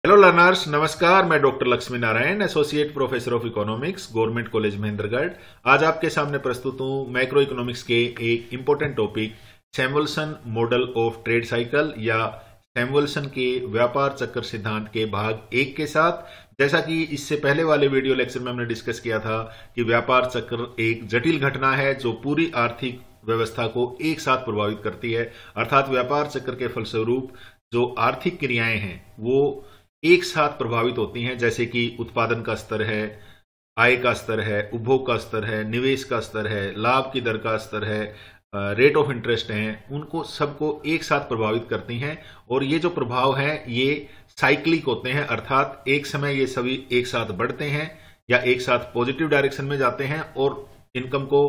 Hello learners, नमस्कार। मैं doctor Lakshmi Narayan, associate professor of economics, government college Mahendragarh. आज आपके सामने प्रस्तुत हूं मैक्रो इकोनॉमिक्स के एक important topic Samuelson model of trade cycle या सैमुअल्सन के व्यापार चक्र सिद्धांत के भाग एक के साथ। जैसा कि इससे पहले वाले वीडियो लेक्चर में हमने डिस्कस किया था कि व्यापार चक्र एक जटिल घटना है जो पूरी आर्थिक व्यवस्था को एक साथ प्रभावित करती है। अर्थात व्यापार चक्र के फलस्वरूप जो आर्थिक क्रियाएं हैं वो एक साथ प्रभावित होती हैं, जैसे कि उत्पादन का स्तर है, आय का स्तर है, उपभोग का स्तर है, निवेश का स्तर है, लाभ की दर का स्तर है, रेट ऑफ इंटरेस्ट हैं, उनको सबको एक साथ प्रभावित करती हैं। और ये जो प्रभाव है ये साइक्लिक होते हैं, अर्थात एक समय ये सभी एक साथ बढ़ते हैं या एक साथ पॉजिटिव डायरेक्शन में जाते हैं और इनकम को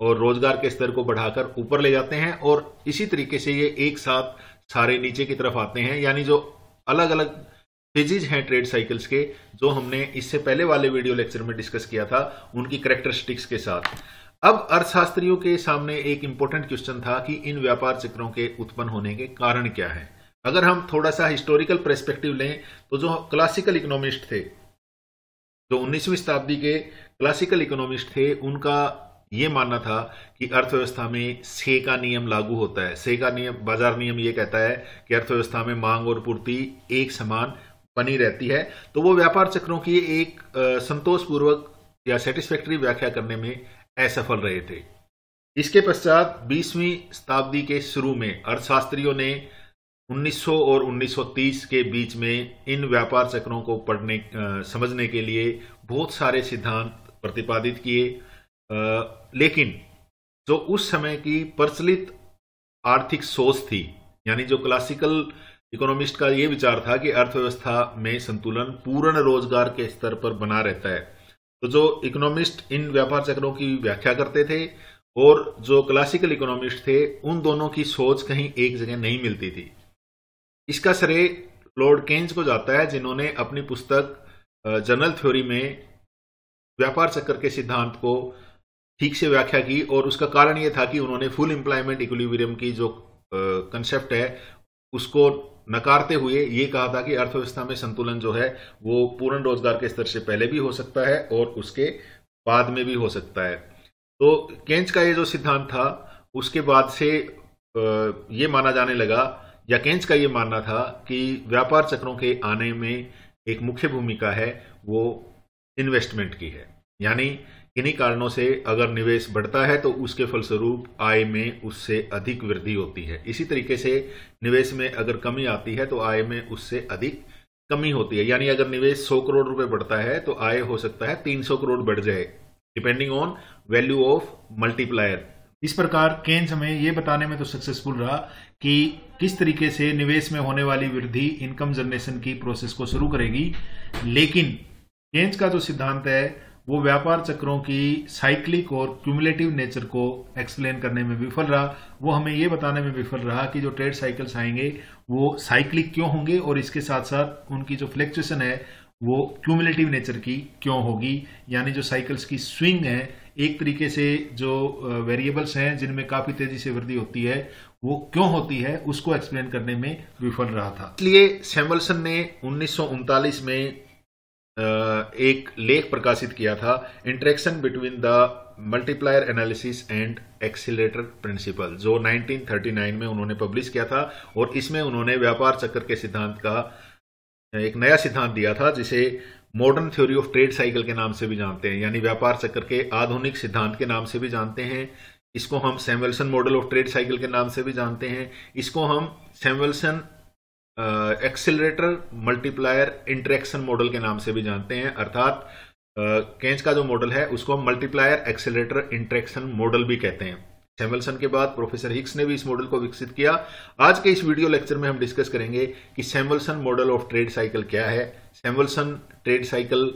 और रोजगार के स्तर को बढ़ाकर ऊपर ले जाते हैं, और इसी तरीके से ये एक साथ सारे नीचे की तरफ आते हैं। यानी जो अलग अलग फेजेज हैं ट्रेड साइकिल्स के, जो हमने इससे पहले वाले वीडियो लेक्चर में डिस्कस किया था, उनकी कैरेक्टरिस्टिक्स के साथ। अब अर्थशास्त्रियों के सामने एक इंपॉर्टेंट क्वेश्चन था कि इन व्यापार चक्रों के उत्पन्न होने के कारण क्या है। अगर हम थोड़ा सा हिस्टोरिकल पर्सपेक्टिव लें तो जो क्लासिकल इकोनॉमिस्ट थे, जो 19वीं शताब्दी के क्लासिकल इकोनॉमिस्ट थे, उनका ये मानना था कि अर्थव्यवस्था में से का नियम लागू होता है। से का नियम, बाजार नियम, ये कहता है कि अर्थव्यवस्था में मांग और पूर्ति एक समान बनी रहती है। तो वो व्यापार चक्रों की एक संतोषपूर्वक या सेटिस्फैक्टरी व्याख्या करने में असफल रहे थे। इसके पश्चात 20वीं शताब्दी के शुरू में अर्थशास्त्रियों ने 1900 और 1930 के बीच में इन व्यापार चक्रों को पढ़ने समझने के लिए बहुत सारे सिद्धांत प्रतिपादित किए। लेकिन जो उस समय की प्रचलित आर्थिक सोच थी, यानी जो क्लासिकल इकोनॉमिस्ट का ये विचार था कि अर्थव्यवस्था में संतुलन पूर्ण रोजगार के स्तर पर बना रहता है, तो जो इकोनॉमिस्ट इन व्यापार चक्रों की व्याख्या करते थे और जो क्लासिकल इकोनॉमिस्ट थे, उन दोनों की सोच कहीं एक जगह नहीं मिलती थी। इसका श्रेय लॉर्ड केन्स को जाता है, जिन्होंने अपनी पुस्तक जनरल थ्योरी में व्यापार चक्र के सिद्धांत को ठीक से व्याख्या की। और उसका कारण यह था कि उन्होंने फुल एम्प्लॉयमेंट इक्विलिब्रियम की जो कंसेप्ट है उसको नकारते हुए ये कहा था कि अर्थव्यवस्था में संतुलन जो है वो पूर्ण रोजगार के स्तर से पहले भी हो सकता है और उसके बाद में भी हो सकता है। तो केन्स का ये जो सिद्धांत था, उसके बाद से ये माना जाने लगा, या केन्स का ये मानना था कि व्यापार चक्रों के आने में एक मुख्य भूमिका है वो इन्वेस्टमेंट की है। यानी किन्हीं कारणों से अगर निवेश बढ़ता है तो उसके फलस्वरूप आय में उससे अधिक वृद्धि होती है। इसी तरीके से निवेश में अगर कमी आती है तो आय में उससे अधिक कमी होती है। यानी अगर निवेश 100 करोड़ रुपए बढ़ता है तो आय हो सकता है 300 करोड़ बढ़ जाए, depending on value of multiplier. इस प्रकार केन्स हमें यह बताने में तो सक्सेसफुल रहा कि किस तरीके से निवेश में होने वाली वृद्धि इनकम जनरेशन की प्रोसेस को शुरू करेगी। लेकिन केन्स का जो सिद्धांत है वो व्यापार चक्रों की साइक्लिक और क्यूमुलेटिव नेचर को एक्सप्लेन करने में विफल रहा। वो हमें ये बताने में विफल रहा कि जो ट्रेड साइकिल्स आएंगे वो साइक्लिक क्यों होंगे और इसके साथ साथ उनकी जो फ्लक्चुएशन है वो क्यूमुलेटिव नेचर की क्यों होगी। यानी जो साइकिल्स की स्विंग है, एक तरीके से जो वेरिएबल्स हैं जिनमें काफी तेजी से वृद्धि होती है, वो क्यों होती है, उसको एक्सप्लेन करने में विफल रहा था। इसलिए सैमुअल्सन ने 1939 में एक लेख प्रकाशित किया था, interaction between the multiplier analysis and accelerator principle, जो 1939 में उन्होंने पब्लिश किया था। और इसमें उन्होंने व्यापार चक्र के सिद्धांत का एक नया सिद्धांत दिया था जिसे modern theory of trade cycle के नाम से भी जानते हैं, यानी व्यापार चक्र के आधुनिक सिद्धांत के नाम से भी जानते हैं। इसको हम Samuelson model of trade cycle के नाम से भी जानते हैं। इसको हम Samuelson accelerator multiplier interaction model के नाम से भी जानते हैं। अर्थात केन्स का जो मॉडल है उसको हम मल्टीप्लायर एक्सेलरेटर इंटरेक्शन मॉडल भी कहते हैं। सैमुअल्सन के बाद प्रोफेसर हिक्स ने भी इस मॉडल को विकसित किया। आज के इस वीडियो लेक्चर में हम डिस्कस करेंगे कि Samuelson model of trade cycle क्या है, सैमुअल्सन ट्रेड साइकिल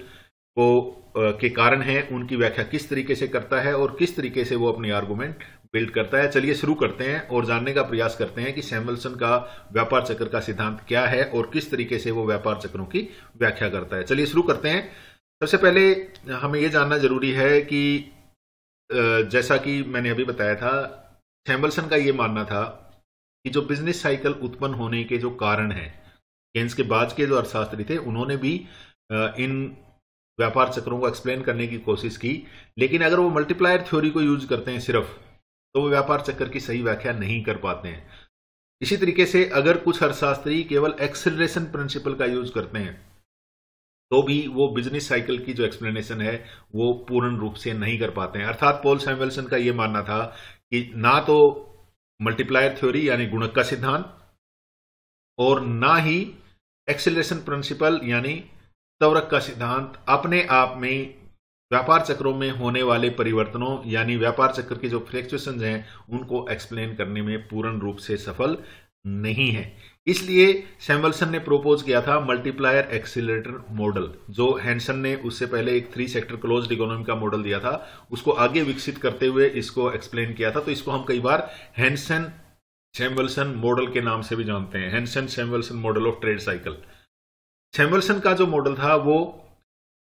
को के कारण है, उनकी व्याख्या किस तरीके से करता है और किस तरीके से वो अपनी आर्गुमेंट बिल्ड करता है। चलिए शुरू करते हैं और जानने का प्रयास करते हैं कि सैमुअल्सन का व्यापार चक्र का सिद्धांत क्या है और किस तरीके से वो व्यापार चक्रों की व्याख्या करता है। चलिए शुरू करते हैं। सबसे पहले हमें यह जानना जरूरी है कि जैसा कि मैंने अभी बताया था, सैमुअल्सन का ये मानना था कि जो बिजनेस साइकिल उत्पन्न होने के जो कारण हैं केन्स के बाद के जो अर्थशास्त्री थे उन्होंने भी इन व्यापार चक्रों को एक्सप्लेन करने की कोशिश की, लेकिन अगर वो मल्टीप्लायर थ्योरी को यूज करते हैं सिर्फ, तो वो व्यापार चक्र की सही व्याख्या नहीं कर पाते हैं। इसी तरीके से अगर कुछ अर्थशास्त्री केवल एक्सेलरेशन प्रिंसिपल का यूज करते हैं तो भी वो बिजनेस साइकिल की जो एक्सप्लेनेशन है वो पूर्ण रूप से नहीं कर पाते हैं। अर्थात पॉल सैमुएल्सन का ये मानना था कि ना तो मल्टीप्लायर थ्योरी यानी गुणक का सिद्धांत और ना ही एक्सेलरेशन प्रिंसिपल यानी त्वरक का सिद्धांत अपने आप में व्यापार चक्रों में होने वाले परिवर्तनों यानी व्यापार चक्र के जो फ्लक्चुएशंस हैं उनको एक्सप्लेन करने में पूर्ण रूप से सफल नहीं है। इसलिए सैमुएल्सन ने प्रोपोज किया था मल्टीप्लायर एक्सीलरेटर मॉडल, जो हैंसन ने उससे पहले एक 3 सेक्टर क्लोज्ड इकोनॉमी का मॉडल दिया था, उसको आगे विकसित करते हुए इसको एक्सप्लेन किया था। तो इसको हम कई बार हैंसन सैमुएल्सन मॉडल के नाम से भी जानते हैं, Hansen Samuelson model of trade cycle. Samuelson का जो मॉडल था वो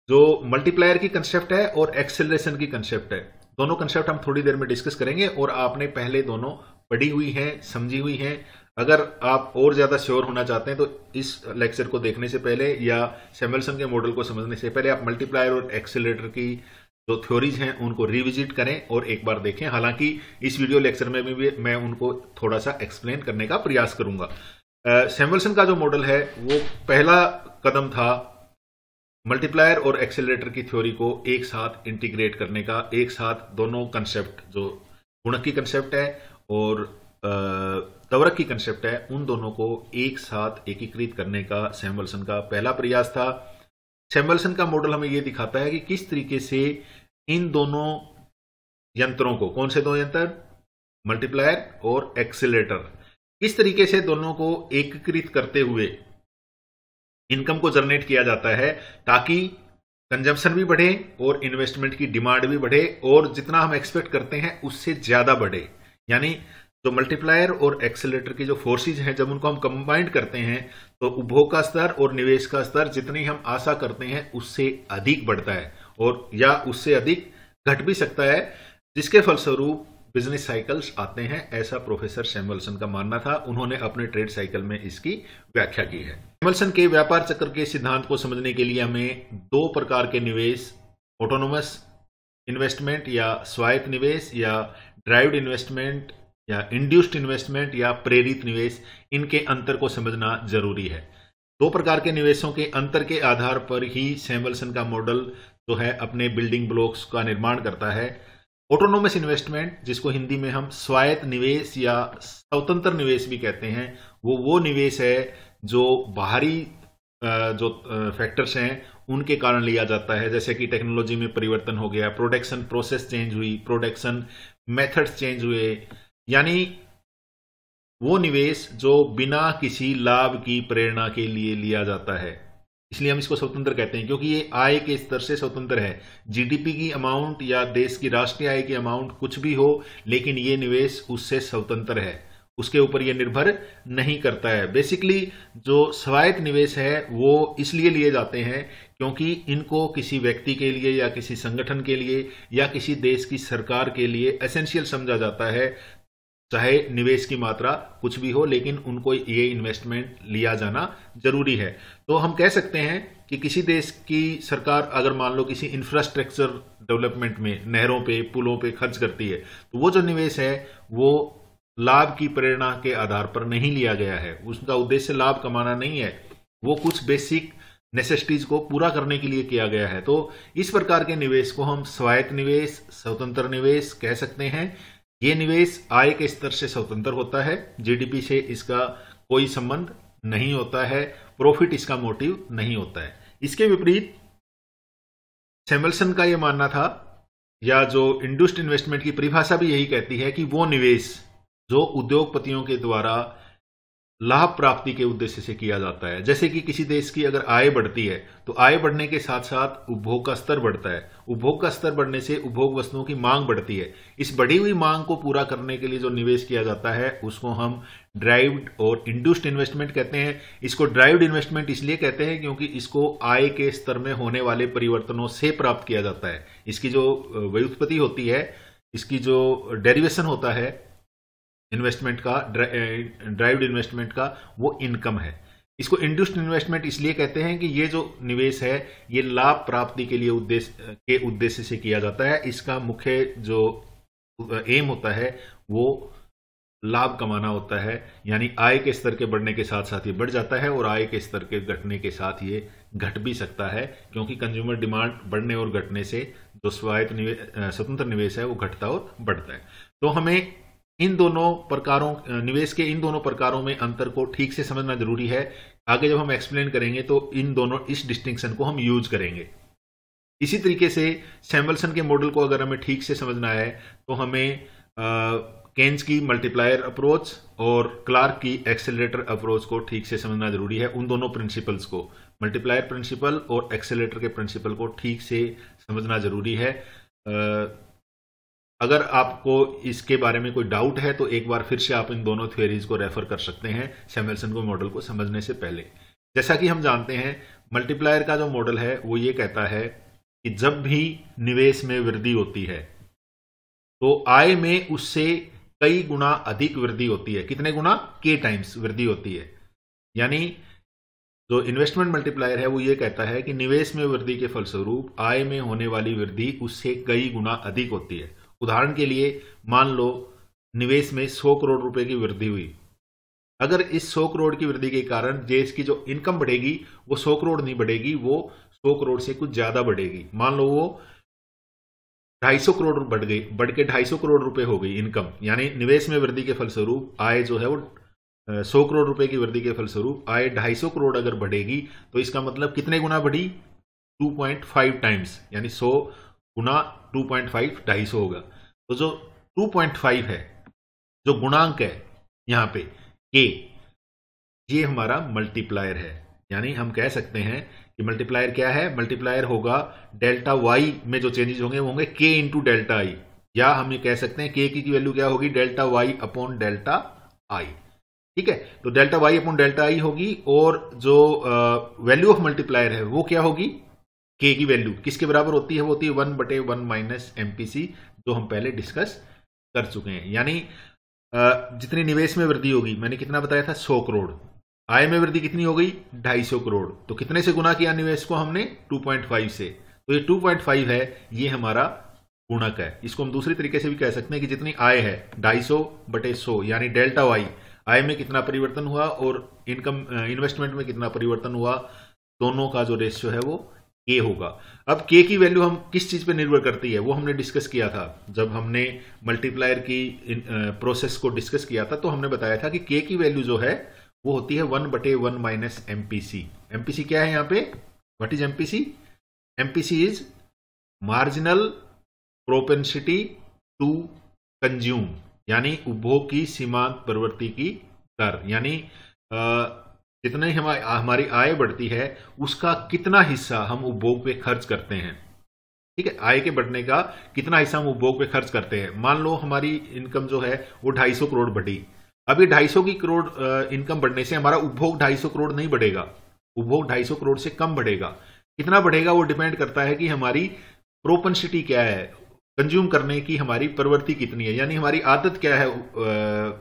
जो मल्टीप्लायर की कंसेप्ट है और एक्सेलरेशन की कंसेप्ट है, दोनों कंसेप्ट हम थोड़ी देर में डिस्कस करेंगे और आपने पहले दोनों पढ़ी हुई हैं, समझी हुई हैं। अगर आप और ज्यादा श्योर होना चाहते हैं तो इस लेक्चर को देखने से पहले या सैमुएल्सन के मॉडल को समझने से पहले आप मल्टीप्लायर और एक्सेलरेटर की जो थ्योरीज हैं उनको रिविजिट करें और एक बार देखें। हालांकि इस वीडियो लेक्चर में भी मैं उनको थोड़ा सा एक्सप्लेन करने का प्रयास करूंगा। सैमुएल्सन का जो मॉडल है वो पहला कदम था मल्टीप्लायर और एक्सेलरेटर की थ्योरी को एक साथ इंटीग्रेट करने का, एक साथ दोनों कंसेप्ट जो गुणक की कंसेप्ट है और त्वरक की कंसेप्ट है उन दोनों को एक साथ एकीकृत करने का सैमुएल्सन का पहला प्रयास था। सैमुएल्सन का मॉडल हमें यह दिखाता है कि किस तरीके से इन दोनों यंत्रों को, कौन से दो यंत्र, मल्टीप्लायर और एक्सेलरेटर, किस तरीके से दोनों को एकीकृत करते हुए इनकम को जनरेट किया जाता है ताकि कंजम्पशन भी बढ़े और इन्वेस्टमेंट की डिमांड भी बढ़े और जितना हम एक्सपेक्ट करते हैं उससे ज्यादा बढ़े। यानी जो मल्टीप्लायर और एक्सेलरेटर की जो फोर्सेज हैं जब उनको हम कंबाइंड करते हैं तो उपभोग का स्तर और निवेश का स्तर जितनी हम आशा करते हैं उससे अधिक बढ़ता है और या उससे अधिक घट भी सकता है, जिसके फलस्वरूप बिजनेस साइकिल्स आते हैं। ऐसा प्रोफेसर सैमुएल्सन का मानना था, उन्होंने अपने ट्रेड साइकिल में इसकी व्याख्या की है। सैमुएल्सन के व्यापार चक्र के सिद्धांत को समझने के लिए हमें 2 प्रकार के निवेश, ऑटोनोमस इन्वेस्टमेंट या स्वायत्त निवेश या ड्राइव्ड इन्वेस्टमेंट या इंड्यूस्ड इन्वेस्टमेंट या प्रेरित निवेश, इनके अंतर को समझना जरूरी है। 2 प्रकार के निवेशों के अंतर के आधार पर ही सैमुएल्सन का मॉडल जो है अपने बिल्डिंग ब्लॉक्स का निर्माण करता है। ऑटोनोमस इन्वेस्टमेंट, जिसको हिंदी में हम स्वायत्त निवेश या स्वतंत्र निवेश भी कहते हैं, वो निवेश है जो बाहरी जो फैक्टर्स हैं उनके कारण लिया जाता है, जैसे कि टेक्नोलॉजी में परिवर्तन हो गया, प्रोडक्शन प्रोसेस चेंज हुई, प्रोडक्शन मेथड्स चेंज हुए, यानी वो निवेश जो बिना किसी लाभ की प्रेरणा के लिए लिया जाता है। इसलिए हम इसको स्वतंत्र कहते हैं क्योंकि ये आय के स्तर से स्वतंत्र है। जीडीपी की अमाउंट या देश की राष्ट्रीय आय की अमाउंट कुछ भी हो, लेकिन ये निवेश उससे स्वतंत्र है, उसके ऊपर ये निर्भर नहीं करता है। बेसिकली जो स्वायत्त निवेश है वो इसलिए लिए जाते हैं क्योंकि इनको किसी व्यक्ति के लिए या किसी संगठन के लिए या किसी देश की सरकार के लिए एसेंशियल समझा जाता है, चाहे निवेश की मात्रा कुछ भी हो, लेकिन उनको ये इन्वेस्टमेंट लिया जाना जरूरी है। तो हम कह सकते हैं कि किसी देश की सरकार अगर मान लो किसी इंफ्रास्ट्रक्चर डेवलपमेंट में, नहरों पे, पुलों पे खर्च करती है, तो वो जो निवेश है वो लाभ की प्रेरणा के आधार पर नहीं लिया गया है, उसका उद्देश्य लाभ कमाना नहीं है, वो कुछ बेसिक नेसेसिटीज को पूरा करने के लिए किया गया है। तो इस प्रकार के निवेश को हम स्वायत्त निवेश, स्वतंत्र निवेश कह सकते हैं। ये निवेश आय के स्तर से स्वतंत्र होता है, जीडीपी से इसका कोई संबंध नहीं होता है, प्रॉफिट इसका मोटिव नहीं होता है। इसके विपरीत सैमुएल्सन का यह मानना था, या जो इंड्यूस्ड इन्वेस्टमेंट की परिभाषा भी यही कहती है कि वो निवेश जो उद्योगपतियों के द्वारा लाभ प्राप्ति के उद्देश्य से किया जाता है। जैसे कि किसी देश की अगर आय बढ़ती है तो आय बढ़ने के साथ साथ उपभोग का स्तर बढ़ता है, उपभोग का स्तर बढ़ने से उपभोग वस्तुओं की मांग बढ़ती है। इस बढ़ी हुई मांग को पूरा करने के लिए जो निवेश किया जाता है उसको हम ड्राइव्ड और इंड्यूस्ड इन्वेस्टमेंट कहते हैं। इसको ड्राइव्ड इन्वेस्टमेंट इसलिए कहते हैं क्योंकि इसको आय के स्तर में होने वाले परिवर्तनों से प्राप्त किया जाता है। इसकी जो व्युत्पत्ति होती है, इसकी जो डेरिवेशन होता है इन्वेस्टमेंट का, ड्राइव्ड इन्वेस्टमेंट का, वो इनकम है। इसको इंड्यूस्ड इन्वेस्टमेंट इसलिए कहते हैं कि ये जो निवेश है ये लाभ प्राप्ति के लिए उद्देश्य से किया जाता है। इसका मुख्य जो एम होता है वो लाभ कमाना होता है, यानी आय के स्तर के बढ़ने के साथ साथ ये बढ़ जाता है और आय के स्तर के घटने के साथ ये घट भी सकता है, क्योंकि कंज्यूमर डिमांड बढ़ने और घटने से जो स्वतंत्र निवेश है वो घटता और बढ़ता है। तो हमें इन दोनों प्रकारों निवेश के इन दोनों प्रकारों में अंतर को ठीक से समझना जरूरी है। आगे जब हम एक्सप्लेन करेंगे तो इस डिस्टिंक्शन को हम यूज करेंगे। इसी तरीके से सैमुअल्सन के मॉडल को अगर हमें ठीक से समझना है तो हमें केन्स की मल्टीप्लायर अप्रोच और क्लार्क की एक्सेलरेटर अप्रोच को ठीक से समझना जरूरी है। उन दोनों प्रिंसिपल्स को, मल्टीप्लायर प्रिंसिपल और एक्सेलरेटर के प्रिंसिपल को ठीक से समझना जरूरी है। अगर आपको इसके बारे में कोई डाउट है तो एक बार फिर से आप इन दोनों थ्योरीज को रेफर कर सकते हैं सैमुअल्सन के मॉडल को समझने से पहले। जैसा कि हम जानते हैं मल्टीप्लायर का जो मॉडल है वो ये कहता है कि जब भी निवेश में वृद्धि होती है तो आय में उससे कई गुना अधिक वृद्धि होती है। कितने गुना? k टाइम्स वृद्धि होती है। यानी जो इन्वेस्टमेंट मल्टीप्लायर है वो ये कहता है कि निवेश में वृद्धि के फलस्वरूप आय में होने वाली वृद्धि उससे कई गुना अधिक होती है। उदाहरण के लिए मान लो निवेश में 100 करोड़ रुपए की वृद्धि हुई। अगर इस 100 करोड़ की वृद्धि के कारण देश की जो इनकम बढ़ेगी वो 100 करोड़ नहीं बढ़ेगी, वो 100 करोड़ से कुछ ज्यादा बढ़ेगी। मान लो वो 250 करोड़ बढ़ के 250 करोड़ रुपए हो गई इनकम। यानी निवेश में वृद्धि के फलस्वरूप आय जो है वो 100 करोड़ रुपए की वृद्धि के फलस्वरूप आय 250 करोड़ अगर बढ़ेगी तो इसका मतलब कितने गुना बढ़ी? 2.5 टाइम्स, यानी 100 गुना 2.5 250 होगा। तो जो 2.5 है, जो गुणांक है यहां पे k, ये हमारा मल्टीप्लायर है। यानी हम कह सकते हैं कि मल्टीप्लायर क्या है? मल्टीप्लायर होगा डेल्टा वाई में जो चेंजेस होंगे वो होंगे k इंटू डेल्टा आई, या हम ये कह सकते हैं k की वैल्यू क्या होगी? Delta Y upon delta I. ठीक है, तो delta Y upon delta I होगी और जो वैल्यू ऑफ मल्टीप्लायर है वो क्या होगी? k की वैल्यू किसके बराबर होती है? वो होती है 1/1 माइनस एमपीसी, जो हम पहले डिस्कस कर चुके हैं। यानी जितनी निवेश में वृद्धि होगी, मैंने कितना बताया था? 100 करोड़। आय में वृद्धि कितनी हो गई? 250 करोड़। तो कितने से गुना किया निवेश को हमने? 2.5 से। तो ये 2.5 है, ये हमारा गुणक है। इसको हम दूसरी तरीके से भी कह सकते हैं कि जितनी आय है 250/100 यानी डेल्टा वाई, आय में कितना परिवर्तन हुआ और इनकम इन्वेस्टमेंट में कितना परिवर्तन हुआ, दोनों का जो रेशियो है वो k होगा। अब k की वैल्यू हम किस चीज पे निर्भर करती है वो हमने डिस्कस किया था। जब हमने मल्टीप्लायर की प्रोसेस को डिस्कस किया था तो हमने बताया था कि k की वैल्यू जो है वो होती है 1/1 माइनस एमपीसी। एमपीसी क्या है यहाँ पे? What is MPC? MPC is marginal propensity to consume, यानी उपभोग की सीमांत प्रवृत्ति की दर। यानी जितने हमारी आय बढ़ती है उसका कितना हिस्सा हम उपभोग पे खर्च करते हैं। ठीक है, आय के बढ़ने का कितना हिस्सा हम उपभोग पे खर्च करते हैं। मान लो हमारी इनकम जो है वो 250 करोड़ बढ़ी। अब ये 250 की करोड़ इनकम बढ़ने से हमारा उपभोग 250 करोड़ नहीं बढ़ेगा, उपभोग 250 करोड़ से कम बढ़ेगा। कितना बढ़ेगा वो डिपेंड करता है कि हमारी प्रोपेंसिटी क्या है, कंज्यूम करने की हमारी प्रवृत्ति कितनी है, यानी हमारी आदत क्या है,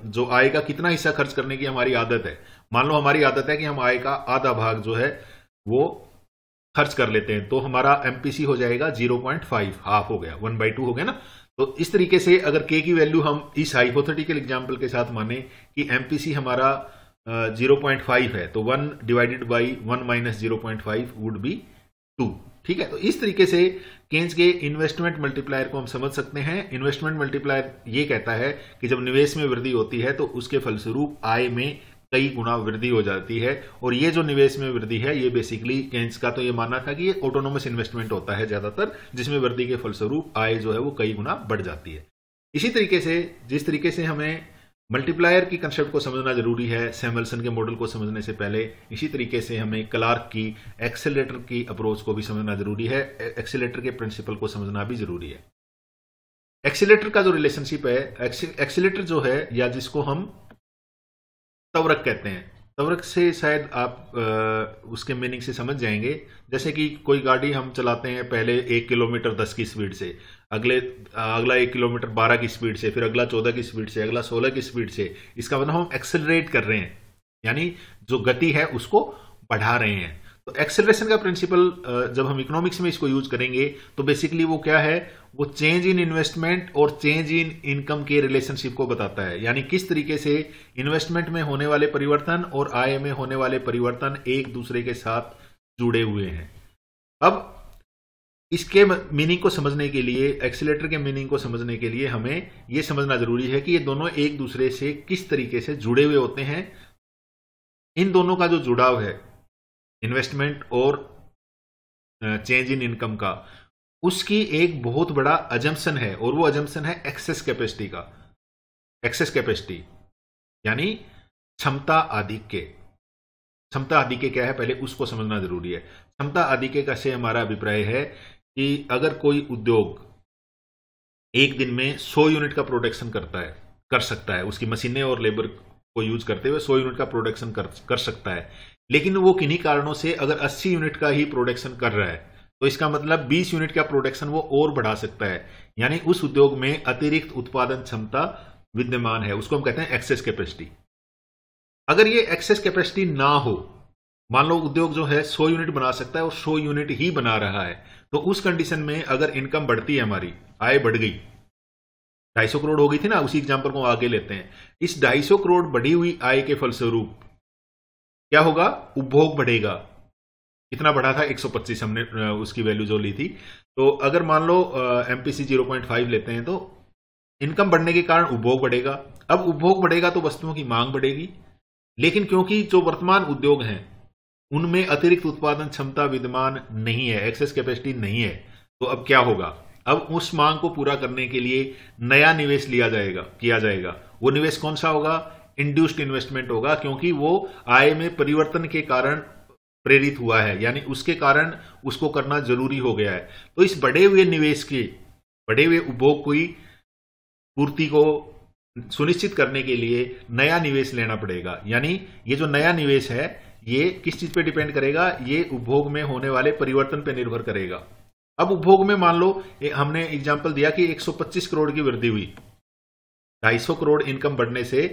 जो आय का कितना हिस्सा खर्च करने की हमारी आदत है। मान लो हमारी आदत है कि हम आय का आधा भाग जो है वो खर्च कर लेते हैं, तो हमारा एमपीसी हो जाएगा 0.5, हाफ हो गया, 1/2 हो गया ना। तो इस तरीके से अगर k की वैल्यू हम इस हाइपोथेटिकल एग्जांपल के साथ माने कि एमपीसी हमारा 0.5 है, तो 1 divided by 1 minus 0.5 would be 2। ठीक है, तो इस तरीके से केन्स के इन्वेस्टमेंट मल्टीप्लायर को हम समझ सकते हैं। इन्वेस्टमेंट मल्टीप्लायर ये कहता है कि जब निवेश में वृद्धि होती है तो उसके फलस्वरूप आय में कई गुना वृद्धि हो जाती है। और ये जो निवेश में वृद्धि है ये बेसिकली केन्स का तो ये मानना था कि ये ऑटोनोमस इन्वेस्टमेंट होता है ज्यादातर, जिसमें वृद्धि के फलस्वरूप आय जो है वो कई गुना बढ़ जाती है। इसी तरीके से जिस तरीके से हमें मल्टीप्लायर की कंसेप्ट को समझना जरूरी है सैमुअल्सन के मॉडल को समझने से पहले, इसी तरीके से हमें क्लार्क की एक्सेलरेटर की अप्रोच को भी समझना जरूरी है, एक्सेलरेटर के प्रिंसिपल को समझना भी जरूरी है। एक्सेलरेटर का जो रिलेशनशिप है, एक्सेलरेटर जो है या जिसको हम त्वरक कहते हैं, त्वरक से शायद आप उसके मीनिंग से समझ जाएंगे। जैसे कि कोई गाड़ी हम चलाते हैं, पहले 1 किलोमीटर 10 की स्पीड से, अगला 1 किलोमीटर 12 की स्पीड से, फिर अगला 14 की स्पीड से, अगला 16 की स्पीड से। इसका मतलब हम एक्सेलरेट कर रहे हैं। यानी जो गति है उसको बढ़ा रहे हैं। तो एक्सेलरेशन का प्रिंसिपल जब हम इकोनॉमिक्स में इसको यूज करेंगे तो बेसिकली वो क्या है, वो चेंज इन इन्वेस्टमेंट और चेंज इन इनकम के रिलेशनशिप को बताता है। यानी किस तरीके से इन्वेस्टमेंट में होने वाले परिवर्तन और आय में होने वाले परिवर्तन एक दूसरे के साथ जुड़े हुए हैं। अब इसके मीनिंग को समझने के लिए, एक्सीलेटर के मीनिंग को समझने के लिए हमें यह समझना जरूरी है कि ये दोनों एक दूसरे से किस तरीके से जुड़े हुए होते हैं। इन दोनों का जो जुड़ाव है इन्वेस्टमेंट और चेंज इन इनकम का, उसकी एक बहुत बड़ा अजम्पशन है और वो अजम्पशन है एक्सेस कैपेसिटी का। एक्सेस कैपेसिटी यानी क्षमता आधिक्य। क्षमता आधिक्य क्या है पहले उसको समझना जरूरी है। क्षमता आधिक्य का से हमारा अभिप्राय है कि अगर कोई उद्योग एक दिन में 100 यूनिट का प्रोडक्शन कर सकता है, उसकी मशीनें और लेबर को यूज करते हुए 100 यूनिट का प्रोडक्शन कर सकता है, लेकिन वो किन्हीं कारणों से अगर 80 यूनिट का ही प्रोडक्शन कर रहा है तो इसका मतलब 20 यूनिट का प्रोडक्शन वो और बढ़ा सकता है। यानी उस उद्योग में अतिरिक्त उत्पादन क्षमता विद्यमान है, उसको हम कहते हैं एक्सेस कैपेसिटी। अगर ये एक्सेस कैपेसिटी ना हो, मान लो उद्योग जो है 100 यूनिट बना सकता है और 100 यूनिट ही बना रहा है, तो उस कंडीशन में अगर इनकम बढ़ती है, हमारी आय बढ़ गई, 250 करोड़ हो गई थी ना, उसी एग्जांपल को आगे लेते हैं। इस 250 करोड़ बढ़ी हुई आय के फलस्वरूप क्या होगा, उपभोग बढ़ेगा। कितना बढ़ा था, 125 हमने उसकी वैल्यू जो ली थी। तो अगर मान लो एमपीसी 0.5 लेते हैं तो इनकम बढ़ने के कारण उपभोग बढ़ेगा। अब उपभोग बढ़ेगा तो वस्तुओं की मांग बढ़ेगी, लेकिन क्योंकि जो वर्तमान उद्योग हैं उनमें अतिरिक्त उत्पादन क्षमता विद्यमान नहीं है, एक्सेस कैपेसिटी नहीं है, तो अब क्या होगा, अब उस मांग को पूरा करने के लिए नया निवेश किया जाएगा। वो निवेश कौन सा होगा, इंड्यूस्ड इन्वेस्टमेंट होगा, क्योंकि वो आय में परिवर्तन के कारण प्रेरित हुआ है, यानी उसके कारण उसको करना जरूरी हो गया है। तो इस बढ़े हुए निवेश के, बढ़े हुए उपभोग की पूर्ति को सुनिश्चित करने के लिए नया निवेश लेना पड़ेगा। यानी ये जो नया निवेश है ये किस चीज पे डिपेंड करेगा, ये उपभोग में होने वाले परिवर्तन पे निर्भर करेगा। अब उपभोग में मान लो हमने एग्जांपल दिया कि 125 करोड़ की वृद्धि हुई, 250 करोड़ इनकम बढ़ने से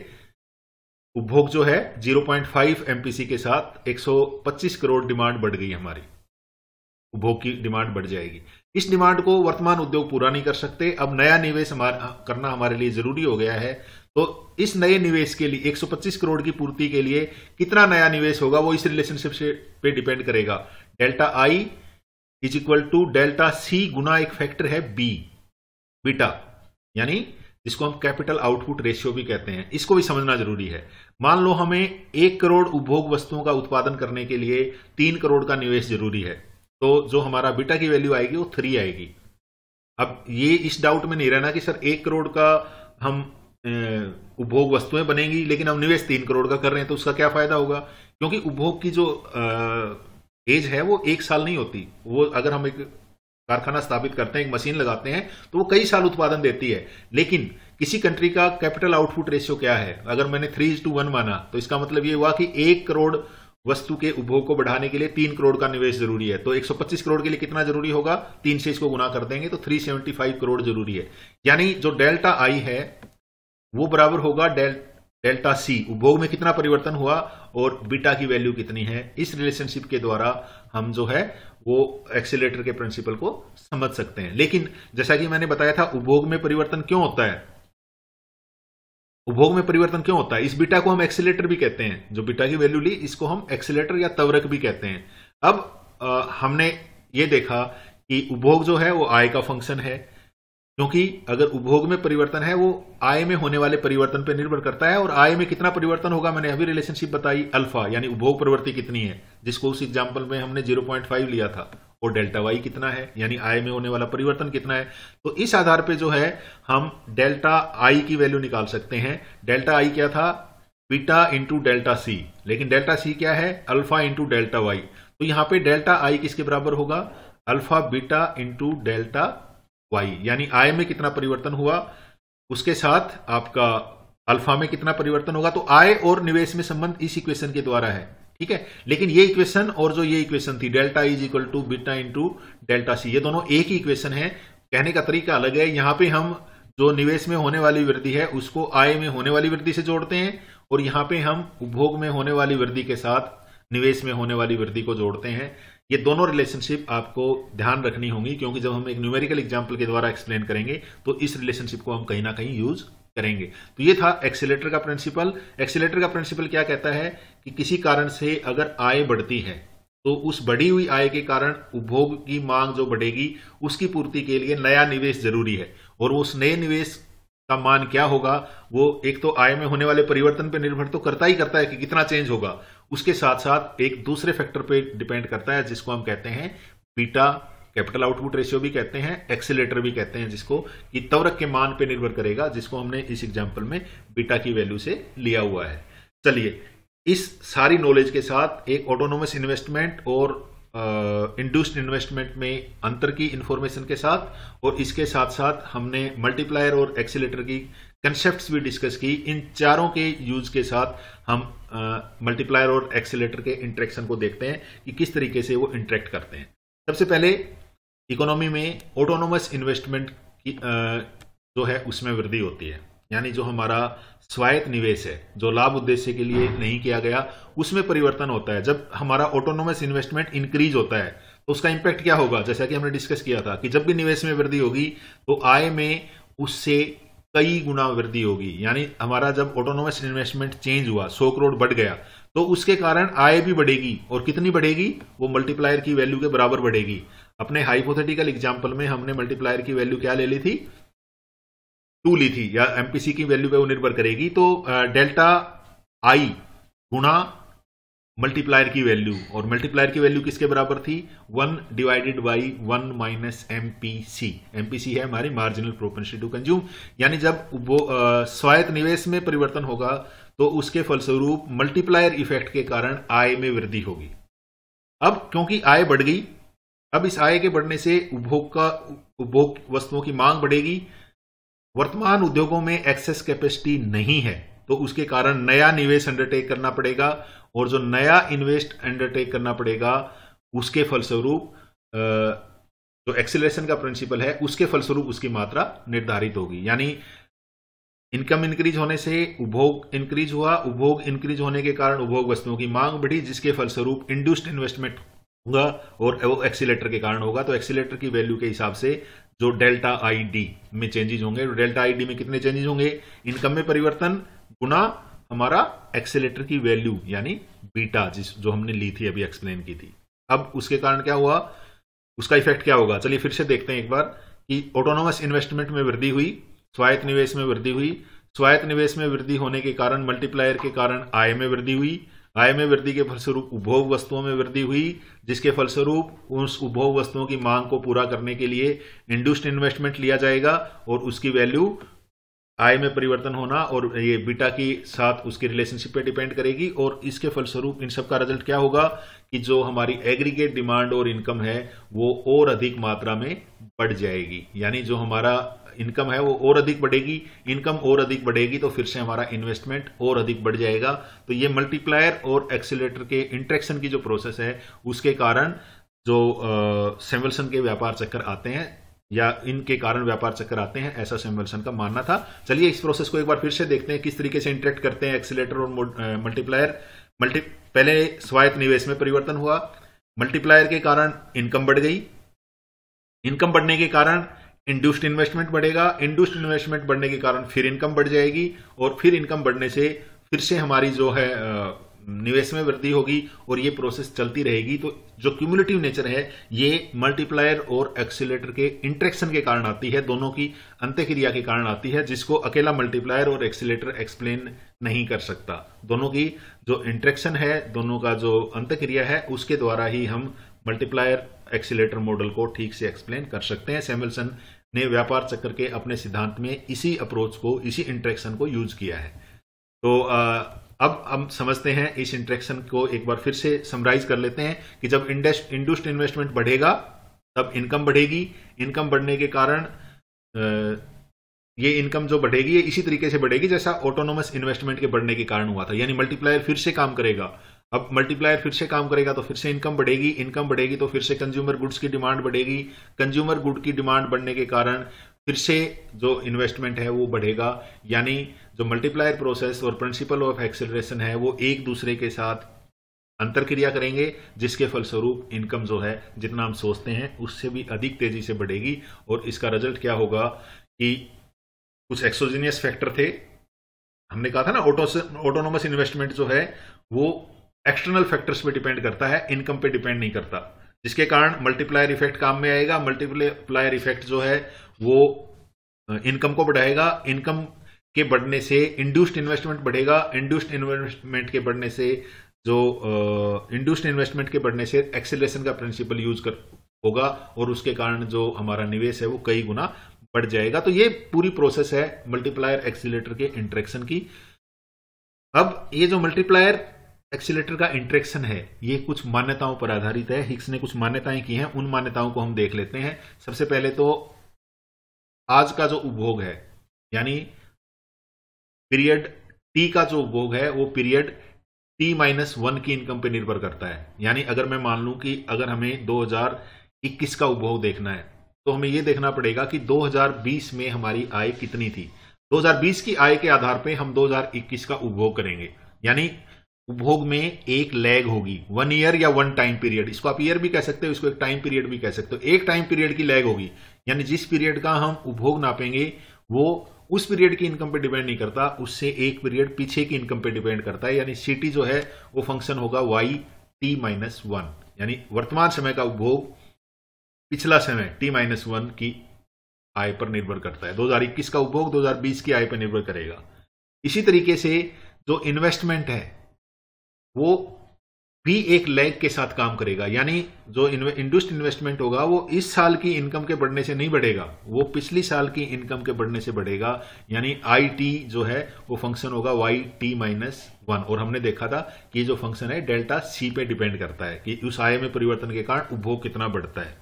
उपभोग जो है 0.5 एमपीसी के साथ 125 करोड़ डिमांड बढ़ गई, हमारी उपभोग की डिमांड बढ़ जाएगी। इस डिमांड को वर्तमान उद्योग पूरा नहीं कर सकते, अब नया निवेश करना हमारे लिए जरूरी हो गया है। तो इस नए निवेश के लिए 125 करोड़ की पूर्ति के लिए कितना नया निवेश होगा, वो इस रिलेशनशिप से पे डिपेंड करेगा। Delta I is equal to delta C गुना एक फैक्टर है बीटा, यानी जिसको हम कैपिटल आउटपुट रेशियो भी कहते हैं। इसको भी समझना जरूरी है। मान लो हमें 1 करोड़ उपभोग वस्तुओं का उत्पादन करने के लिए 3 करोड़ का निवेश जरूरी है, तो जो हमारा बीटा की वैल्यू आएगी वो 3 आएगी। अब ये इस डाउट में नहीं रहना कि सर 1 करोड़ का हम उपभोग वस्तुएं बनेंगी लेकिन हम निवेश 3 करोड़ का कर रहे हैं, तो उसका क्या फायदा होगा, क्योंकि उपभोग की जो एज है वो 1 साल नहीं होती। वो अगर हम एक कारखाना स्थापित करते हैं, एक मशीन लगाते हैं, तो वो कई साल उत्पादन देती है। लेकिन किसी कंट्री का कैपिटल आउटपुट रेशियो क्या है, अगर मैंने 3:1 माना तो इसका मतलब ये हुआ कि 1 करोड़ वस्तु के उपभोग को बढ़ाने के लिए 3 करोड़ का निवेश जरूरी है। तो 125 करोड़ के लिए कितना जरूरी होगा, 3 से इसको गुना कर देंगे तो 375 करोड़ जरूरी है। यानी जो डेल्टा आई है वो बराबर होगा डेल्टा सी, उपभोग में कितना परिवर्तन हुआ और बीटा की वैल्यू कितनी है। इस रिलेशनशिप के द्वारा हम जो है वो एक्सीलरेटर के प्रिंसिपल को समझ सकते हैं। लेकिन जैसा कि मैंने बताया था, उपभोग में परिवर्तन क्यों होता है, उपभोग में परिवर्तन क्यों होता है, इस बीटा को हम एक्सीलरेटर भी कहते हैं। जो बीटा की वैल्यू ली इसको हम एक्सीलरेटर या त्वरक भी कहते हैं। अब हमने ये देखा कि उपभोग जो है वो आय का फंक्शन है, क्योंकि अगर उपभोग में परिवर्तन है वो आय में होने वाले परिवर्तन पर निर्भर करता है। और आय में कितना परिवर्तन होगा, मैंने अभी रिलेशनशिप बताई अल्फा, यानी उपभोग प्रवृत्ति कितनी है, जिसको उस एग्जांपल में हमने 0.5 लिया था, और डेल्टा वाई कितना है, यानी आय में होने वाला परिवर्तन कितना है। तो इस आधार पे जो है हम डेल्टा आई की वैल्यू निकाल सकते हैं। डेल्टा आई क्या था, बीटा इंटू डेल्टा सी, लेकिन डेल्टा सी क्या है, अल्फा इंटू डेल्टा वाई। तो यहां पे डेल्टा आई किसके बराबर होगा, alpha beta into delta Y, यानी आय में कितना परिवर्तन हुआ उसके साथ आपका अल्फा में कितना परिवर्तन होगा। तो आय और निवेश में संबंध इस इक्वेशन के द्वारा है, ठीक है। लेकिन ये इक्वेशन और जो ये इक्वेशन थी delta is equal to beta into delta C, ये दोनों एक ही इक्वेशन है, कहने का तरीका अलग है। यहां पे हम जो निवेश में होने वाली वृद्धि है उसको आय में होने वाली वृद्धि से जोड़ते हैं, और यहां पे हम उपभोग में होने वाली वृद्धि के साथ निवेश में होने वाली वृद्धि को जोड़ते हैं। ये दोनों रिलेशनशिप आपको ध्यान रखनी होंगी, क्योंकि जब हम एक न्यूमेरिकल एग्जांपल के द्वारा एक्सप्लेन करेंगे तो इस रिलेशनशिप को हम कहीं ना कहीं यूज करेंगे। तो ये था एक्सीलेटर का प्रिंसिपल। एक्सीलेटर का प्रिंसिपल क्या कहता है कि किसी कारण से अगर आय बढ़ती है तो उस बढ़ी हुई आय के कारण उपभोग की मांग जो बढ़ेगी उसकी पूर्ति के लिए नया निवेश जरूरी है, और उस नए निवेश का मान क्या होगा वो एक तो आय में होने वाले परिवर्तन पर निर्भर तो करता है कि कितना चेंज होगा, उसके साथ साथ एक दूसरे फैक्टर पे डिपेंड करता है जिसको हम कहते हैं बीटा, कैपिटल आउटपुट रेशियो भी कहते हैं, एक्सीलेटर भी कहते हैं, जिसको कि त्वरक के मान पे निर्भर करेगा, जिसको हमने इस एग्जांपल में बीटा की वैल्यू से लिया हुआ है। चलिए, इस सारी नॉलेज के साथ एक ऑटोनोमस इन्वेस्टमेंट और इंड्यूस्ड इन्वेस्टमेंट में अंतर की इंफॉर्मेशन के साथ, और इसके साथ साथ हमने मल्टीप्लायर और एक्सीलेटर की कंसेप्ट्स भी डिस्कस की। इन चारों के यूज के साथ हम मल्टीप्लायर और एक्सीलेटर के इंटरेक्शन को देखते हैं कि किस तरीके से वो इंटरेक्ट करते हैं। सबसे पहले इकोनॉमी में ऑटोनोमस इन्वेस्टमेंट की जो है उसमें वृद्धि होती है, यानी जो हमारा स्वायत्त निवेश है जो लाभ उद्देश्य के लिए नहीं किया गया उसमें परिवर्तन होता है। जब हमारा ऑटोनोमस इन्वेस्टमेंट इंक्रीज होता है तो उसका इंपैक्ट क्या होगा, जैसा कि हमने डिस्कस किया था कि जब भी निवेश में वृद्धि होगी तो आय में उससे कई गुना वृद्धि होगी। यानी हमारा जब ऑटोनोमस इन्वेस्टमेंट चेंज हुआ, 100 करोड़ बढ़ गया, तो उसके कारण आय भी बढ़ेगी, और कितनी बढ़ेगी, वो मल्टीप्लायर की वैल्यू के बराबर बढ़ेगी। अपने हाइपोथेटिकल एग्जांपल में हमने मल्टीप्लायर की वैल्यू क्या ले ली थी, 2 ली थी, या एमपीसी की वैल्यू पे वो निर्भर करेगी। तो डेल्टा आई गुणा मल्टीप्लायर की वैल्यू, और मल्टीप्लायर की वैल्यू किसके बराबर थी, 1 divided by 1 minus MPC. MPC है हमारी मार्जिनल प्रोपेंसिटी टू कंज्यूम। यानी जब वो स्वायत्त निवेश में परिवर्तन होगा तो उसके फलस्वरूप मल्टीप्लायर इफेक्ट के कारण आय में वृद्धि होगी। अब क्योंकि आय बढ़ गई, अब इस आय के बढ़ने से उपभोग वस्तुओं की मांग बढ़ेगी। वर्तमान उद्योगों में एक्सेस कैपेसिटी नहीं है तो उसके कारण नया निवेश अंडरटेक करना पड़ेगा, और जो नया इन्वेस्ट अंडरटेक करना पड़ेगा उसके फलस्वरूप जो एक्सीलरेशन का प्रिंसिपल है उसके फलस्वरूप उसकी मात्रा निर्धारित होगी। यानी इनकम इंक्रीज होने से उपभोग इंक्रीज हुआ, उपभोग इंक्रीज होने के कारण उपभोग वस्तुओं की मांग बढ़ी, जिसके फलस्वरूप इंड्यूस्ड इन्वेस्टमेंट होगा, और वो एक्सीलेटर के कारण होगा। तो एक्सीलेटर की वैल्यू के हिसाब से जो डेल्टा आई डी में चेंजेस होंगे, डेल्टा आई डी में कितने चेंजेस होंगे, इनकम में परिवर्तन गुना हमारा एक्सीलेटर की वैल्यू यानी बीटा, जो हमने ली थी, अभी एक्सप्लेन की थी। अब उसके कारण क्या हुआ, उसका इफेक्ट क्या होगा, चलिए फिर से देखते हैं एक बार कि ऑटोनोमस इन्वेस्टमेंट में वृद्धि हुई, स्वायत्त निवेश में वृद्धि हुई, स्वायत्त निवेश में वृद्धि होने के कारण मल्टीप्लायर के कारण आय में वृद्धि हुई, आय में वृद्धि के फलस्वरूप उपभोग वस्तुओं में वृद्धि हुई, जिसके फलस्वरूप उस उपभोग वस्तुओं की मांग को पूरा करने के लिए इंड्यूस्ड इन्वेस्टमेंट लिया जाएगा, और उसकी वैल्यू आय में परिवर्तन होना और ये बीटा के साथ उसके रिलेशनशिप पे डिपेंड करेगी। और इसके फलस्वरूप इन सब का रिजल्ट क्या होगा कि जो हमारी एग्रीगेट डिमांड और इनकम है वो और अधिक मात्रा में बढ़ जाएगी। यानी जो हमारा इनकम है वो और अधिक बढ़ेगी, इनकम और अधिक बढ़ेगी तो फिर से हमारा इन्वेस्टमेंट और अधिक बढ़ जाएगा। तो ये मल्टीप्लायर और एक्सीलरेटर के इंटरेक्शन की जो प्रोसेस है उसके कारण जो सैमुअल्सन के व्यापार चक्कर आते हैं, या इनके कारण व्यापार चक्कर आते हैं, ऐसा सैमुअल्सन का मानना था। चलिए इस प्रोसेस को एक बार फिर से देखते हैं किस तरीके से इंटरेक्ट करते हैं एक्सीलरेटर और मल्टीप्लायर। पहले स्वायत्त निवेश में परिवर्तन हुआ, मल्टीप्लायर के कारण इनकम बढ़ गई, इनकम बढ़ने के कारण इंड्यूस्ड इन्वेस्टमेंट बढ़ेगा, इंड्यूस्ड इन्वेस्टमेंट बढ़ने के कारण फिर इनकम बढ़ जाएगी, और फिर इनकम बढ़ने से फिर से हमारी जो है निवेश में वृद्धि होगी, और ये प्रोसेस चलती रहेगी। तो जो क्यूमुलेटिव नेचर है ये मल्टीप्लायर और एक्सीलरेटर के इंटरेक्शन के कारण आती है, दोनों की अंतःक्रिया के कारण आती है, जिसको अकेला मल्टीप्लायर और एक्सीलरेटर एक्सप्लेन नहीं कर सकता। दोनों की जो इंटरेक्शन है, दोनों का जो अंतःक्रिया है, उसके द्वारा ही हम मल्टीप्लायर एक्सीलरेटर मॉडल को ठीक से एक्सप्लेन कर सकते हैं। सैमुअल्सन ने व्यापार चक्र के अपने सिद्धांत में इसी अप्रोच को, इसी इंटरेक्शन को यूज किया है। तो अब हम समझते हैं इस इंटरेक्शन को, एक बार फिर से समराइज कर लेते हैं कि जब इंड्यूस्ड इन्वेस्टमेंट बढ़ेगा तब इनकम बढ़ेगी, इनकम बढ़ने के कारण ये इनकम जो बढ़ेगी ये इसी तरीके से बढ़ेगी जैसा ऑटोनोमस इन्वेस्टमेंट के बढ़ने के कारण हुआ था। यानी मल्टीप्लायर फिर से काम करेगा, अब मल्टीप्लायर फिर से काम करेगा तो फिर से इनकम बढ़ेगी, इनकम बढ़ेगी तो फिर से कंज्यूमर गुड्स की डिमांड बढ़ेगी, कंज्यूमर गुड की डिमांड बढ़ने के कारण फिर से जो इन्वेस्टमेंट है वो बढ़ेगा, यानी जो मल्टीप्लायर प्रोसेस और प्रिंसिपल ऑफ एक्सेलरेशन है वो एक दूसरे के साथ अंतरक्रिया करेंगे, जिसके फलस्वरूप इनकम जो है जितना हम सोचते हैं उससे भी अधिक तेजी से बढ़ेगी। और इसका रिजल्ट क्या होगा कि कुछ एक्सोजीनियस फैक्टर थे, हमने कहा था ना ऑटोनोमस इन्वेस्टमेंट जो है वो एक्सटर्नल फैक्टर्स पे डिपेंड करता है, इनकम पे डिपेंड नहीं करता, जिसके कारण मल्टीप्लायर इफेक्ट काम में आएगा। मल्टीप्लायर इफेक्ट जो है वो इनकम को बढ़ाएगा, इनकम के बढ़ने से इंड्यूस्ड इन्वेस्टमेंट बढ़ेगा, इंड्यूस्ड इन्वेस्टमेंट के बढ़ने से इंड्यूस्ड इन्वेस्टमेंट के बढ़ने से एक्सेलरेशन का प्रिंसिपल यूज कर होगा और उसके कारण जो हमारा निवेश है वो कई गुना बढ़ जाएगा। तो ये पूरी प्रोसेस है मल्टीप्लायर एक्सीलेटर के इंटरेक्शन की। अब ये जो मल्टीप्लायर एक्सीलेटर का इंटरेक्शन है ये कुछ मान्यताओं पर आधारित है। हिग्स ने कुछ मान्यताएं की हैं, उन मान्यताओं को हम देख लेते हैं। सबसे पहले तो आज का जो उपभोग है, यानी पीरियड टी का जो उपभोग है वो पीरियड T-1 की इनकम पे निर्भर करता है। यानी अगर मैं मान लूं कि अगर हमें 2021 का उपभोग देखना है तो हमें यह देखना पड़ेगा कि 2020 में हमारी आय कितनी थी। 2020 की आय के आधार पे हम 2021 का उपभोग करेंगे, यानी उपभोग में एक लैग होगी, 1 ईयर या 1 टाइम पीरियड, इसको आप ईयर भी कह सकते हो, इसको एक टाइम पीरियड भी कह सकते हो। एक टाइम पीरियड की लैग होगी, यानी जिस पीरियड का हम उपभोग नापेंगे वो उस पीरियड की इनकम पे डिपेंड नहीं करता, उससे एक पीरियड पीछे की इनकम पे डिपेंड करता है। यानी सीटी जो है वो फंक्शन होगा YT-1, यानी वर्तमान समय का उपभोग पिछला समय T-1 की आय पर निर्भर करता है। 2021 का उपभोग 2020 की आय पर निर्भर करेगा। इसी तरीके से जो इन्वेस्टमेंट है वो भी एक लैग के साथ काम करेगा, यानी जो इंड्यूस्ड इन्वेस्टमेंट होगा वो इस साल की इनकम के बढ़ने से नहीं बढ़ेगा, वो पिछली साल की इनकम के बढ़ने से बढ़ेगा। यानी IT जो है वो फंक्शन होगा YT-1, और हमने देखा था कि जो फंक्शन है डेल्टा C पे डिपेंड करता है कि उस आय में परिवर्तन के कारण उपभोग कितना बढ़ता है।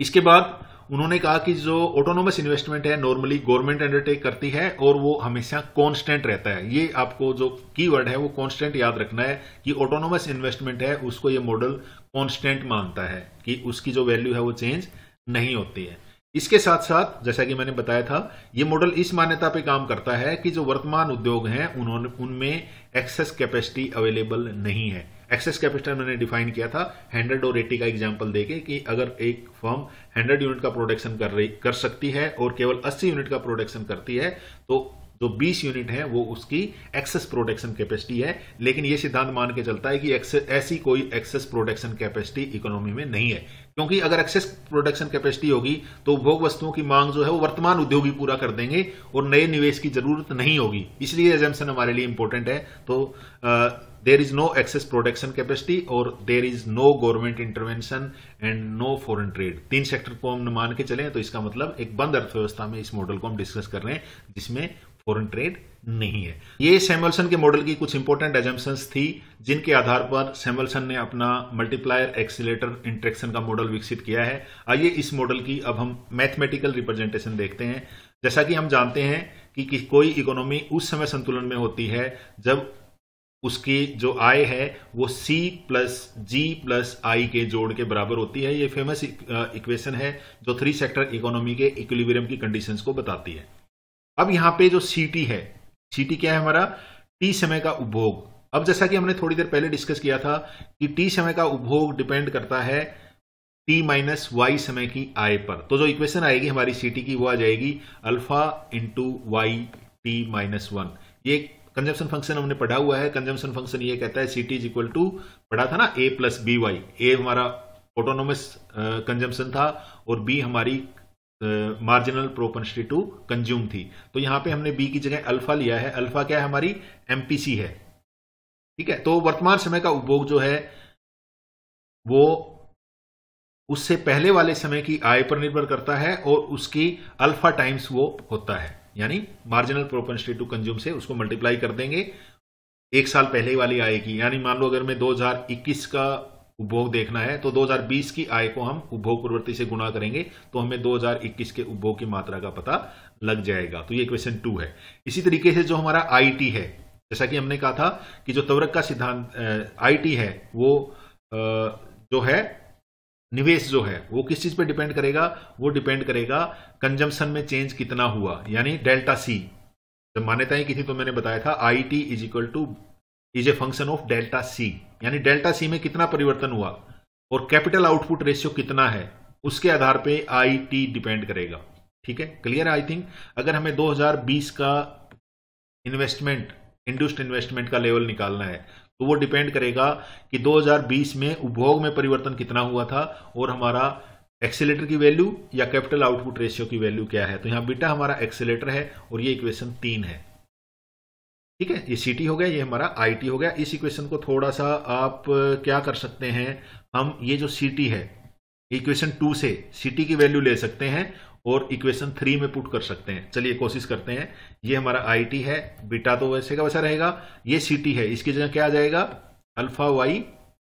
इसके बाद उन्होंने कहा कि जो ऑटोनोमस इन्वेस्टमेंट है नॉर्मली गवर्नमेंट अंडरटेक करती है और वो हमेशा कांस्टेंट रहता है। ये आपको जो कीवर्ड है वो कांस्टेंट याद रखना है कि ऑटोनोमस इन्वेस्टमेंट है उसको ये मॉडल कांस्टेंट मानता है कि उसकी जो वैल्यू है वो चेंज नहीं होती है। इसके साथ साथ जैसा कि मैंने बताया था ये मॉडल इस मान्यता पे काम करता है कि जो वर्तमान उद्योग हैं उनमें एक्सेस कैपेसिटी अवेलेबल नहीं है। एक्सेस कैपेसिटी मैंने डिफाइन किया था 100 और 80 का एग्जांपल देके कि अगर एक फर्म 100 यूनिट का प्रोडक्शन कर सकती है और केवल 80 यूनिट का प्रोडक्शन करती है तो जो 20 यूनिट है वो उसकी एक्सेस प्रोडक्शन कैपेसिटी है। लेकिन ये सिद्धांत मान के चलता है कि ऐसी कोई एक्सेस प्रोडक्शन कैपेसिटी इकोनॉमी में नहीं है, क्योंकि अगर एक्सेस प्रोडक्शन कैपेसिटी होगी तो उपभोग वस्तुओं की मांग जो है वो वर्तमान उद्योग ही पूरा कर देंगे और नए निवेश की जरूरत नहीं होगी। इसलिए एजम्पशन हमारे लिए इंपॉर्टेंट है। तो there is no excess production capacity और there is no government intervention and no foreign trade. 3 sector को हम मान के चलें तो इसका मतलब एक बंद अर्थव्यवस्था में इस मॉडल को हम डिस्कस कर रहे हैं जिसमें फॉरेन ट्रेड नहीं है। ये सैमुअल्सन के मॉडल की कुछ इंपॉर्टेंट एजम्पशंस थी जिनके आधार पर सैमुअल्सन ने अपना मल्टीप्लायर एक्सीलेटर इंटरेक्शन का मॉडल विकसित किया है। आइए इस मॉडल की अब हम मैथमेटिकल रिप्रेजेंटेशन देखते हैं। जैसा कि हम जानते हैं कि कोई इकोनॉमी उस समय संतुलन में होती है जब उसकी जो आय है वो C plus G plus I के जोड़ के बराबर होती है। ये फेमस इक्वेशन है जो 3 सेक्टर इकोनॉमी के इक्विलिब्रियम की कंडीशंस को बताती है। अब यहां पे जो CT है, CT क्या है हमारा T समय का उपभोग। अब जैसा कि हमने थोड़ी देर पहले डिस्कस किया था कि T समय का उपभोग डिपेंड करता है T-Y समय की आय पर। तो जो इक्वेशन आएगी हमारी CT की वो आ जाएगी अल्फा इंटू वाई T-1। ये कंजम्पशन फंक्शन हमने पढ़ा हुआ है। कंजम्पशन फंक्शन ये कहता है CT इज इक्वल टू, पढ़ा था ना, A प्लस बी वाई। ए हमारा ऑटोनोमस कंजम्पशन था और बी हमारी मार्जिनल प्रोपेंसिटी टू कंज्यूम थी। तो यहां पे हमने बी की जगह अल्फा लिया है। अल्फा क्या है हमारी MPC है, ठीक है। तो वर्तमान समय का उपभोग जो है वो उससे पहले वाले समय की आय पर निर्भर करता है और उसकी अल्फा टाइम्स वो होता है, यानी मार्जिनल प्रोपेंसिटी टू कंज्यूम से उसको मल्टीप्लाई कर देंगे एक साल पहले वाली आय की। यानी मान लो अगर मैं 2021 का उपभोग देखना है तो 2020 की आय को हम उपभोग प्रवृत्ति से गुणा करेंगे तो हमें 2021 के उपभोग की मात्रा का पता लग जाएगा। तो ये इक्वेशन 2 है। इसी तरीके से जो हमारा IT है, जैसा कि हमने कहा था कि जो त्वरक का सिद्धांत IT है वो जो है निवेश जो है वो किस चीज पे डिपेंड करेगा, वो डिपेंड करेगा कंजम्पशन में चेंज कितना हुआ, यानी डेल्टा सी। जब मान्यताएं की थी तो मैंने बताया था IT is a function of delta C, यानी डेल्टा सी में कितना परिवर्तन हुआ और कैपिटल आउटपुट रेशियो कितना है, उसके आधार पे IT डिपेंड करेगा। ठीक है, क्लियर है आई थिंक। अगर हमें 2020 का इन्वेस्टमेंट, इंड्यूस्ड इन्वेस्टमेंट का लेवल निकालना है तो वो डिपेंड करेगा कि 2020 में उपभोग में परिवर्तन कितना हुआ था और हमारा एक्सेलेटर की वैल्यू या कैपिटल आउटपुट रेशियो की वैल्यू क्या है। तो यहां बीटा हमारा एक्सेलेटर है और ये इक्वेशन 3 है। ठीक है, ये CT हो गया, ये हमारा IT हो गया। इस इक्वेशन को थोड़ा सा आप क्या कर सकते हैं, हम ये जो CT है इक्वेशन 2 से CT की वैल्यू ले सकते हैं और इक्वेशन 3 में पुट कर सकते हैं। चलिए कोशिश करते हैं। ये हमारा IT है, बीटा तो वैसे का वैसा रहेगा, ये CT है, इसकी जगह क्या आ जाएगा, अल्फा वाई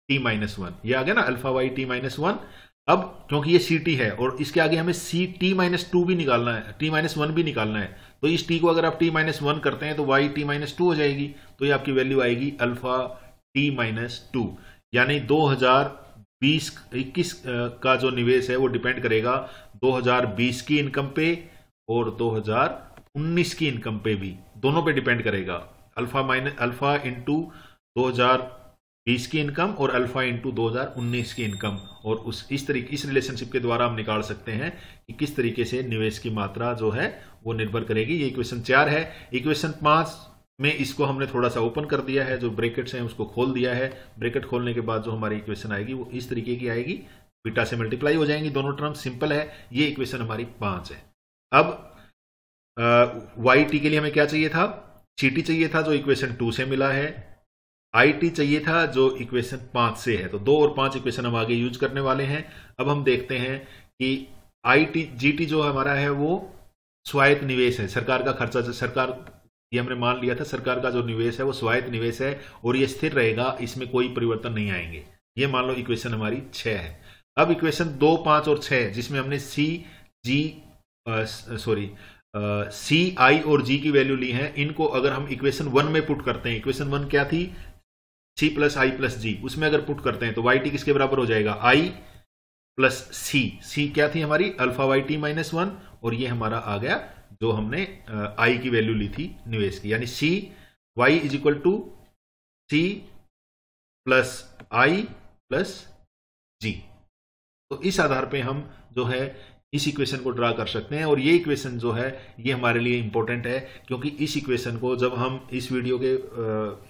टी माइनस 1, ये आ गया ना, अल्फा वाई टी माइनस 1। अब क्योंकि ये CT है और इसके आगे हमें CT माइनस 2 भी निकालना है, T माइनस 1 भी निकालना है, तो इस T को अगर आप T माइनस 1 करते हैं तो वाई टी माइनस 2 हो जाएगी, तो ये आपकी वैल्यू आएगी अल्फा T माइनस 2। यानी 2020-21 का जो निवेश है वो डिपेंड करेगा 2020 की इनकम पे और 2019 की इनकम पे भी, दोनों पे डिपेंड करेगा। अल्फा इंटू 2020 की इनकम और अल्फा इंटू 2019 की इनकम, और इस रिलेशनशिप के द्वारा हम निकाल सकते हैं कि किस तरीके से निवेश की मात्रा जो है वो निर्भर करेगी। ये इक्वेशन 4 है। इक्वेशन 5 में इसको हमने थोड़ा सा ओपन कर दिया है, जो ब्रैकेट्स हैं उसको खोल दिया है। ब्रैकेट खोलने के बाद जो हमारी इक्वेशन आएगी वो इस तरीके की आएगी, बीटा से मल्टीप्लाई हो जाएंगी दोनों टर्म, सिंपल है। ये इक्वेशन हमारी 5 है। अब वाई टी के लिए हमें क्या चाहिए था, CT चाहिए था जो इक्वेशन 2 से मिला है, IT चाहिए था जो इक्वेशन 5 से है। तो 2 और 5 इक्वेशन हम आगे यूज करने वाले हैं। अब हम देखते हैं कि GT जो हमारा है वो स्वायत्त निवेश है, सरकार का खर्चा, सरकार, ये हमने मान लिया था सरकार का जो निवेश है वो स्वायत्त निवेश है और ये स्थिर रहेगा, इसमें कोई परिवर्तन नहीं आएंगे। ये मान लो इक्वेशन हमारी 6 है। अब इक्वेशन 2, 5 और 6 जिसमें हमने C, I और G की वैल्यू ली है, इनको अगर हम इक्वेशन 1 में पुट करते हैं, इक्वेशन 1 क्या थी, C plus I plus G, उसमें अगर पुट करते हैं तो YT किसके बराबर हो जाएगा, I प्लस C क्या थी हमारी, अल्फा वाई टी माइनस 1, और ये हमारा आ गया जो हमने I की वैल्यू ली थी निवेश की, यानी CY is equal to C plus I plus G। तो इस आधार पे हम जो है इस इक्वेशन को ड्रा कर सकते हैं, और ये इक्वेशन जो है ये हमारे लिए इंपॉर्टेंट है, क्योंकि इस इक्वेशन को जब हम इस वीडियो के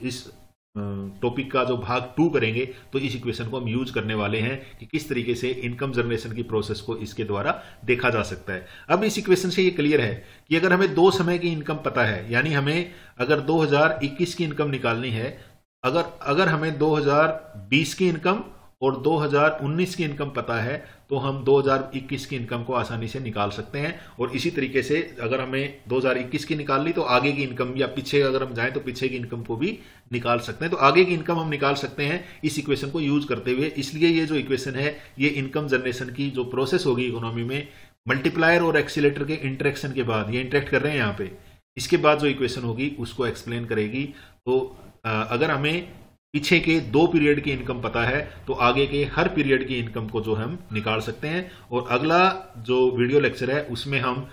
इस टॉपिक का जो भाग 2 करेंगे तो इस इक्वेशन को हम यूज करने वाले हैं कि किस तरीके से इनकम जनरेशन की प्रोसेस को इसके द्वारा देखा जा सकता है। अब इस इक्वेशन से ये क्लियर है कि अगर हमें 2 समय की इनकम पता है, यानी हमें अगर 2021 की इनकम निकालनी है, अगर हमें 2020 की इनकम और 2019 की इनकम पता है, तो हम 2021 की इनकम को आसानी से निकाल सकते हैं। और इसी तरीके से अगर हमें 2021 की निकाल ली तो आगे की इनकम, या पीछे अगर हम जाएं तो पीछे की इनकम को भी निकाल सकते हैं। तो आगे की इनकम हम निकाल सकते हैं इस इक्वेशन को यूज करते हुए। इसलिए ये जो इक्वेशन है ये इनकम जनरेशन की जो प्रोसेस होगी इकोनॉमी में, मल्टीप्लायर और एक्सीलेटर के इंटरेक्शन के बाद, ये इंटरेक्ट कर रहे हैं यहाँ पे, इसके बाद जो इक्वेशन होगी उसको एक्सप्लेन करेगी। तो अगर हमें पीछे के 2 पीरियड की इनकम पता है तो आगे के हर पीरियड की इनकम को जो हम निकाल सकते हैं। और अगला जो वीडियो लेक्चर है उसमें हम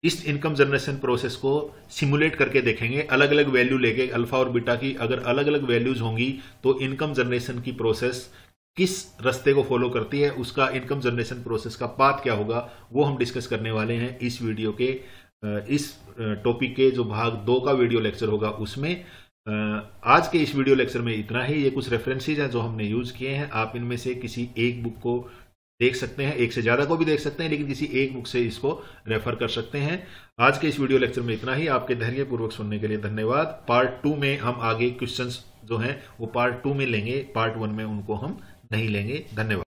इस इनकम जनरेशन प्रोसेस को सिमुलेट करके देखेंगे, अलग अलग वैल्यू लेके, अल्फा और बीटा की अगर अलग अलग वैल्यूज होंगी तो इनकम जनरेशन की प्रोसेस किस रास्ते को फॉलो करती है, उसका इनकम जनरेशन प्रोसेस का पाथ क्या होगा, वो हम डिस्कस करने वाले हैं इस वीडियो के, इस टॉपिक के जो भाग 2 का वीडियो लेक्चर होगा उसमें। आज के इस वीडियो लेक्चर में इतना ही। ये कुछ रेफरेंसेज हैं जो हमने यूज किए हैं, आप इनमें से किसी एक बुक को देख सकते हैं, एक से ज्यादा को भी देख सकते हैं, लेकिन किसी एक बुक से इसको रेफर कर सकते हैं। आज के इस वीडियो लेक्चर में इतना ही। आपके धैर्यपूर्वक सुनने के लिए धन्यवाद। पार्ट 2 में हम आगे क्वेश्चंस जो हैं वो पार्ट 2 में लेंगे, पार्ट 1 में उनको हम नहीं लेंगे। धन्यवाद।